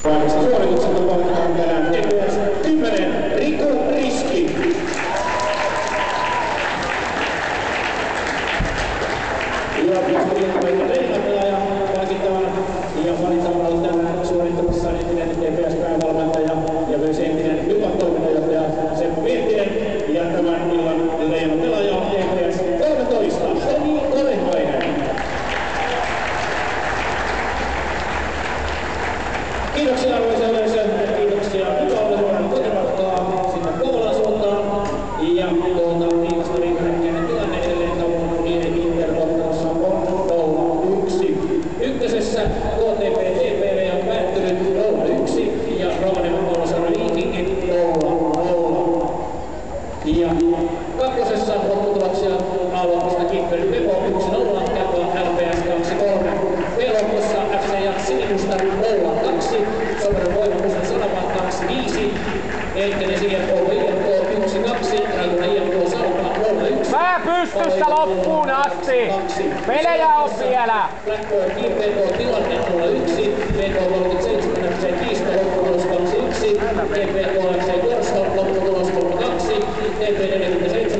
Paikasta suoritukselta palkitaan tänään TPS 10 Riku Riski. Ja pitkälti pelaaja palkitaan ja valitaan tänään suorittamassa entinen TPS-päävalmentaja ja myös entinen Nypa-toiminnanjohtaja Seppo Miettinen. Ja tämän illan leijon pelaaja on TPS 13 Soni Olehainen. Kiitoksia arvoisa yleisö, kiitoksia Nypa-Olehainen kotimatkaa sinne Kouvolan suuntaan. Ja viimeistä viikkoinen tilanne edelleen kaupunkiin Inter-ottelussa on 0-1. Ykkösessä KTP TPV on päättynyt 0-1 ja Rovaniemen Oulun Vikingit 0-0. Ja kakkosessa lopputuloksia A-luokasta Kimpeli Pepo 1-0, Käpä LPS 2-3. B-luokassa FC ja Sinimusta 0-2, Someron Voimamusta Sanava 2-5, Eikkenes IFK IFK 1-2, Rajuna IFK Salpa 0-1. Pää pystyssä loppuun asti! Pelejä on vielä! Blackburn IPK tilanne 0-1, PK 37 FC Kiista lopputulos 2-1, TPK FC Korsto lopputulos 3-2, TP 47